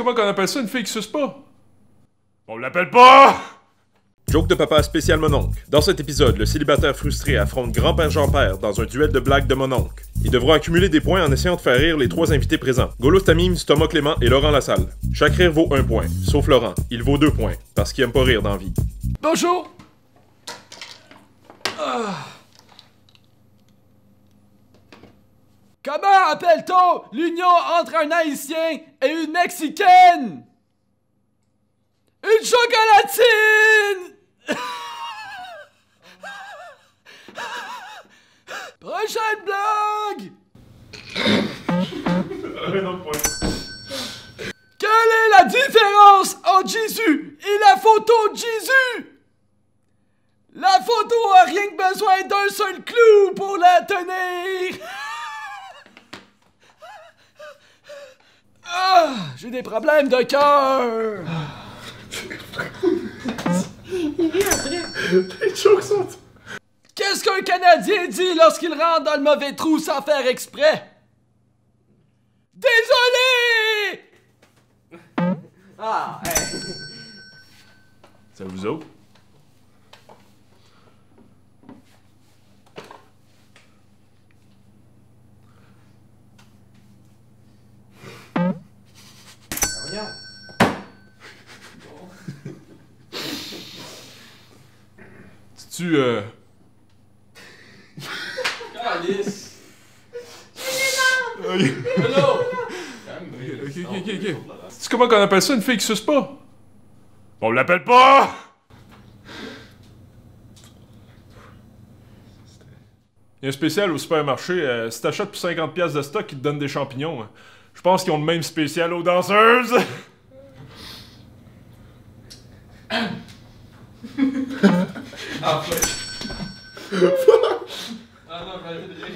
comment qu'on appelle ça une fille qui suce pas? On l'appelle pas! Joke de papa spécial mononcle. Dans cet épisode, le célibataire frustré affronte grand-père Jean-Père dans un duel de blagues de mononcle. Ils devront accumuler des points en essayant de faire rire les trois invités présents. Golo Tamim, Thomas Clément et Laurent Lassalle. Chaque rire vaut 1 point, sauf Laurent. Il vaut 2 points, parce qu'il aime pas rire dans la vie. Bonjour! Comment appelle-t-on l'union entre un Haïtien et une Mexicaine? Une chocolatine! Prochaine blague! Un autre point. Quelle est la différence entre Jésus et la photo de Jésus? La photo a rien que besoin d'un seul clou pour la tenir! Ah, j'ai des problèmes de cœur! Les jokes sont... Qu'est-ce qu'un Canadien dit lorsqu'il rentre dans le mauvais trou sans faire exprès? Désolé! Ah, hey. C'est vous autres? Voyons. Tu Calice. Ok, Hello. ok. Tu comment qu'on appelle ça une fille qui suce pas? On l'appelle pas! Il y a un spécial au supermarché, si t'achètes pour 50$ de stock, ils te donnent des champignons. Je pense qu'ils ont le même spécial aux danseuses! Ah, fuck. Ah non, j'avais de rire.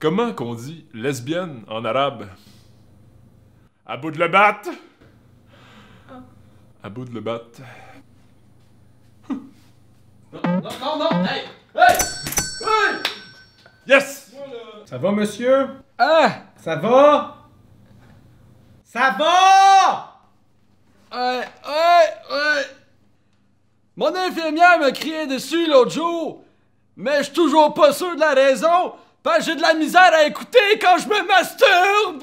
Comment qu'on dit lesbienne en arabe? À bout de le battre! À bout de le battre. Non, hey! Hey! Hey! Yes! Ça va, monsieur? Ah! Ça va? Ça va? Ouais. Mon infirmière m'a crié dessus l'autre jour, mais je suis toujours pas sûr de la raison, parce que j'ai de la misère à écouter quand je me masturbe!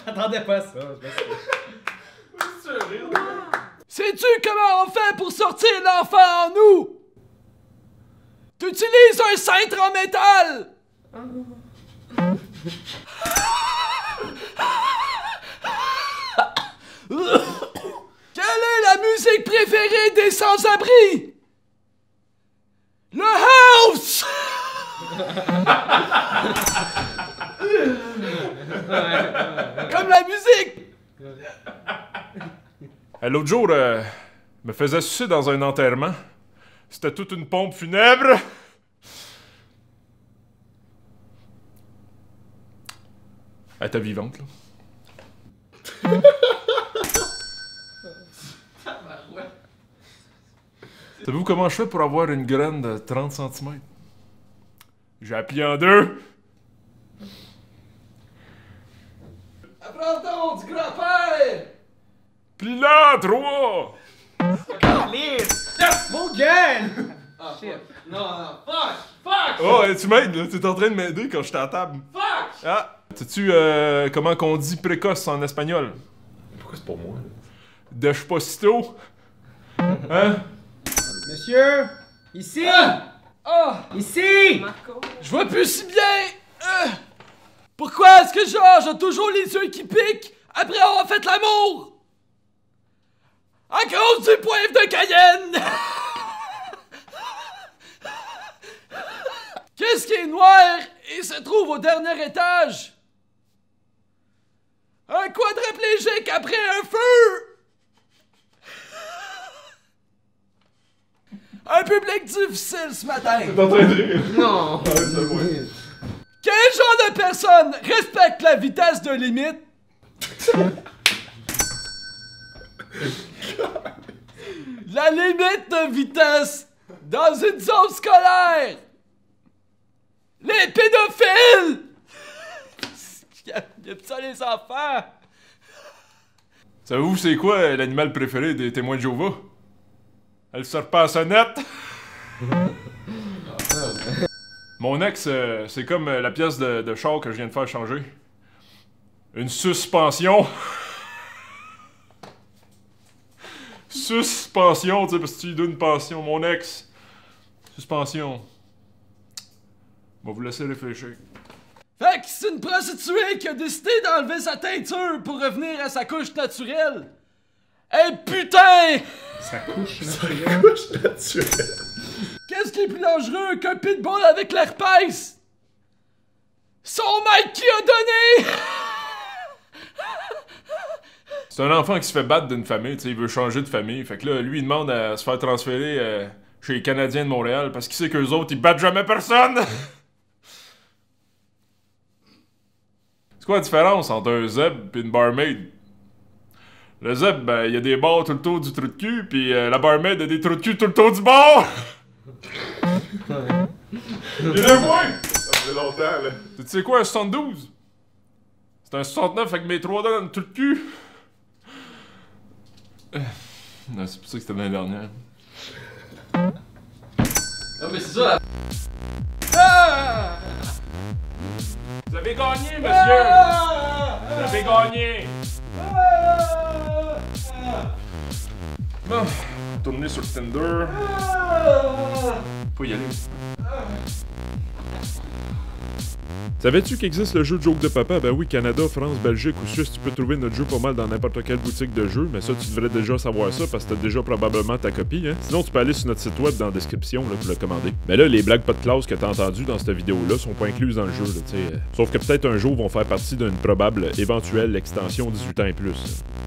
J'attendais pas ça. Sais-tu comment on fait pour sortir l'enfant en nous? T'utilises un cintre en métal! Quelle est la musique préférée des sans-abri? Le house! Comme la musique! L'autre jour, me faisait sucer dans un enterrement. C'était toute une pompe funèbre. Elle était vivante, là. Savez-vous comment je fais pour avoir une graine de 30 cm? J'ai appuyé en deux. Apprends-donc du grand-père! Puis là, 3. Calice! Mon gueule! Ah, shit. Non, fuck! Oh, tu m'aides, là. T'es en train de m'aider quand j'étais à table. Fuck! Ah! Sais-tu comment qu'on dit précoce en espagnol? Pourquoi c'est pour moi, là? Despacito? Hein? Monsieur! Ici! Ah! Ici! Je vois plus si bien! Pourquoi est-ce que Georges a toujours les yeux qui piquent après avoir fait l'amour? À cause du poivre de Cayenne! Qu'est-ce qui est noir et se trouve au dernier étage? Un quadriplégique après un feu! Un public difficile ce matin! T'es en train de rire? Non! Quel genre de personne respecte la vitesse de limite? La limite de vitesse dans une zone scolaire! Il aime ça les enfants! Savez-vous c'est quoi l'animal préféré des témoins de Jéhovah? Elle sort pas à sonnette! Mon ex, c'est comme la pièce de char que je viens de faire changer. Une suspension. Suspension, tu sais, parce que tu lui donnes une pension. Mon ex. Suspension. On va vous laisser réfléchir. Fait que c'est une prostituée qui a décidé d'enlever sa teinture pour revenir à sa couche naturelle. Hey putain! Ça couche, là. Couche naturelle. Qu'est-ce qui est plus dangereux qu'un pitbull avec l'herpès? Son mec qui a donné! C'est un enfant qui se fait battre d'une famille, tu sais, il veut changer de famille. Fait que là, lui, il demande à se faire transférer chez les Canadiens de Montréal parce qu'il sait qu'eux autres, ils battent jamais personne! C'est quoi la différence entre un zèbre et une barmaid? Le zèbre, ben, il y a des barres tout le tour du trou de cul, puis la barmaid a des trous de cul tout le tour du bord! Il y a deux points! Ça fait longtemps, là. Tu sais quoi, un 72? C'est un 69 avec mes 3 dents dans le tout le cul. Non, c'est pour ça que c'était l'année dernière. Non, mais c'est ça. Ah! Vous avez gagné, monsieur! Vous avez gagné! Bon, tourner sur Tinder. Faut y aller. Savais-tu qu'existe le jeu Joke de Papa? Ben oui, Canada, France, Belgique ou Suisse, tu peux trouver notre jeu pas mal dans n'importe quelle boutique de jeux, mais ça, tu devrais déjà savoir ça parce que t'as déjà probablement ta copie, hein? Sinon, tu peux aller sur notre site web dans la description là, pour le commander. Mais là, les blagues pas de classe que t'as entendues dans cette vidéo-là sont pas incluses dans le jeu, là, tu sais. Sauf que peut-être un jour vont faire partie d'une probable éventuelle extension 18 ans et plus.